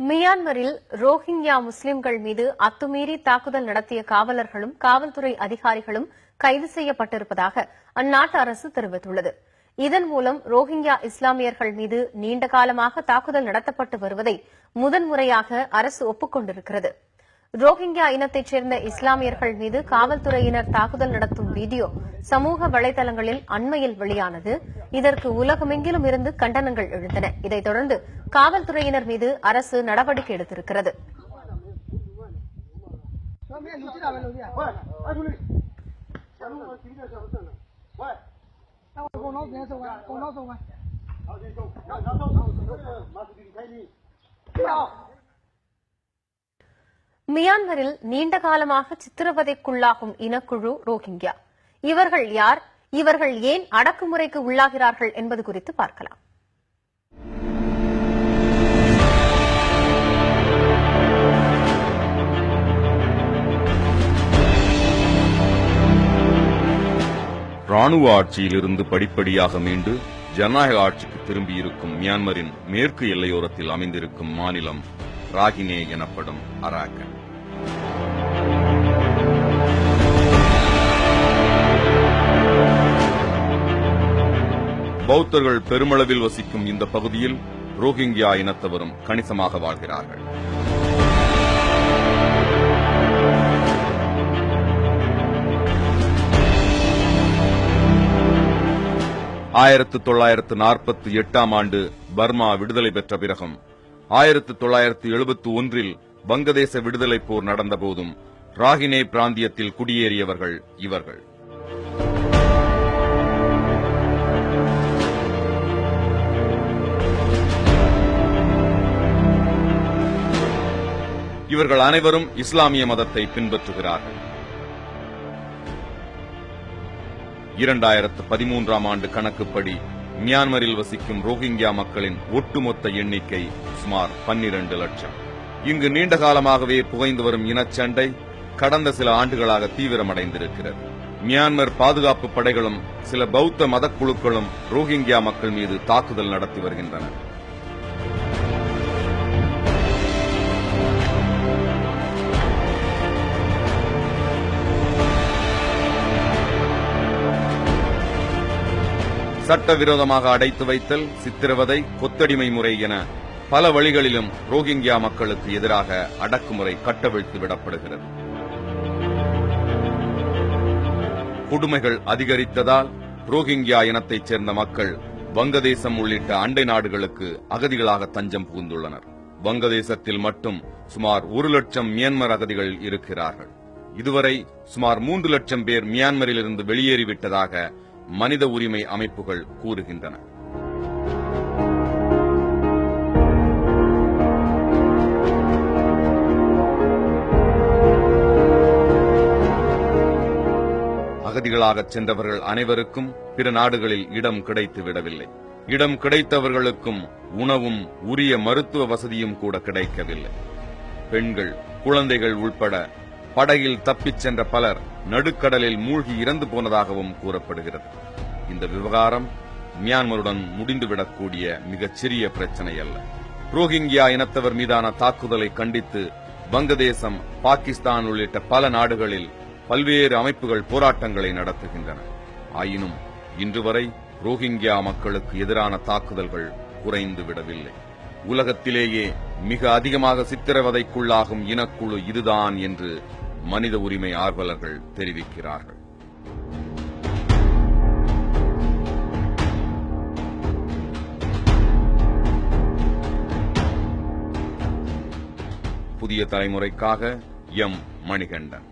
மியான்மரில் ரோஹிங்யா முஸ்லிம்கள் மீது அத்துமீறி தாக்குதல் நடத்திய காவலர்களும் காவல்துறை அதிகாரிகளும் கைது செய்யப்பட்டிருப்பதாக அந்நாட்டு அரசு தெரிவித்துள்ளது. இதன் மூலம் ரோஹிங்யா இஸ்லாமியர்கள் மீது நீண்டகாலமாக தாக்குதல் நடத்தப்பட்டு வருவதை முதன்முறையாக அரசு ஒப்புக் கொண்டிருக்கிறது. ரோஹிங்யா இனத்தைச் சேர்ந்த இஸ்லாமியர்கள் மீது காவல்துறையினர் தாக்குதல் நடத்தும் வீடியோ சமூக வலைதளங்களில் அண்மையில் வெளியானது. இதற்கு உலகமெங்கிலும் இருந்து கண்டனங்கள் எழுந்தன. இதைத் தொடர்ந்து காவல்துறையினர் மீது அரசு நடவடிக்கை எடுத்திருக்கிறது. மியான்மரில் நீண்டகாலமாக சித்திரவதைக்குள்ளாகும் இனக்குழு ரோஹிங்யா. இவர்கள் யார்? இவர்கள் ஏன் அடக்குமுறைக்கு உள்ளாகிறார்கள் என்பது குறித்து பார்க்கலாம். ராணுவ ஆட்சியிலிருந்து படிப்படியாக மீண்டு ஜனநாயக ஆட்சிக்கு திரும்பியிருக்கும் மியான்மரின் மேற்கு எல்லையோரத்தில் அமைந்திருக்கும் மாநிலம் ராகினே எனப்படும் அராக்கன். பௌத்தர்கள் பெருமளவில் வசிக்கும் இந்த பகுதியில் ரோஹிங்யா இனத்தவரும் கணிசமாக வாழ்கிறார்கள். ஆயிரத்து 1948 ஆண்டு பர்மா விடுதலை பெற்ற பிறகும் 1971 வங்கதேச விடுதலை போர் நடந்தபோதும் ராகினே பிராந்தியத்தில் குடியேறியவர்கள் இவர்கள். இவர்கள் அனைவரும் இஸ்லாமிய மதத்தை பின்பற்றுகிறார்கள். 2013 ஆண்டு கணக்குப்படி மியான்மரில் வசிக்கும் ரோஹிங்யா மக்களின் ஒட்டுமொத்த எண்ணிக்கை சுமார் 12 லட்சம். இங்கு நீண்ட காலமாகவே புகைந்து வரும் இனச்சண்டை கடந்த சில ஆண்டுகளாக தீவிரமடைந்திருக்கிறது. மியான்மர் பாதுகாப்பு படைகளும் சில பௌத்த மதக்குழுக்களும் ரோஹிங்யா மக்கள் மீது தாக்குதல் நடத்தி வருகின்றன. சட்டவிரோதமாக அடைத்து வைத்தல், சித்திரவதை, கொத்தடிமை முறை என பல வழிகளிலும் ரோஹிங்யா மக்களுக்கு எதிராக அடக்குமுறை கட்டவிழ்த்து விடப்படுகிறது. கொடுமைகள் அதிகரித்ததால் ரோஹிங்யா இனத்தைச் சேர்ந்த மக்கள் வங்கதேசம் உள்ளிட்ட அண்டை நாடுகளுக்கு அகதிகளாக தஞ்சம் புகுந்துள்ளனர். வங்கதேசத்தில் மட்டும் சுமார் 1 லட்சம் மியான்மர் அகதிகள் இருக்கிறார்கள். இதுவரை சுமார் 3 லட்சம் பேர் மியான்மரிலிருந்து வெளியேறிவிட்டதாக மனித உரிமை அமைப்புகள் கூறுகின்றன. அகதிகளாக சென்றவர்கள் அனைவருக்கும் பிற நாடுகளில் இடம் கிடைத்து விடவில்லை. இடம் கிடைத்தவர்களுக்கும் உணவும் உரிய மருத்துவ வசதியும் கூட கிடைக்கவில்லை. பெண்கள், குழந்தைகள் உள்பட படகில் தப்பிச் சென்ற பலர் நடுக்கடலில் மூழ்கி இறந்து போனதாகவும் கூறப்படுகிறது. இந்த விவகாரம் மியான்மருடன் முடிந்துவிடக்கூடிய மிகச்சிறிய பிரச்சனை அல்ல. ரோஹிங்யா இனத்தவர் மீதான தாக்குதலை கண்டித்து வங்கதேசம், பாகிஸ்தான் உள்ளிட்ட பல நாடுகளில் பல்வேறு அமைப்புகள் போராட்டங்களை நடத்துகின்றன. ஆயினும் இன்று வரை ரோஹிங்யா மக்களுக்கு எதிரான தாக்குதல்கள் குறைந்துவிடவில்லை. உலகத்திலேயே மிக அதிகமாக சித்திரவதைக்குள்ளாகும் இனக்குழு இதுதான் என்று மனித உரிமை ஆர்வலர்கள் தெரிவிக்கிறார்கள். புதிய தலைமுறைக்காக எம். மணிகண்டன்.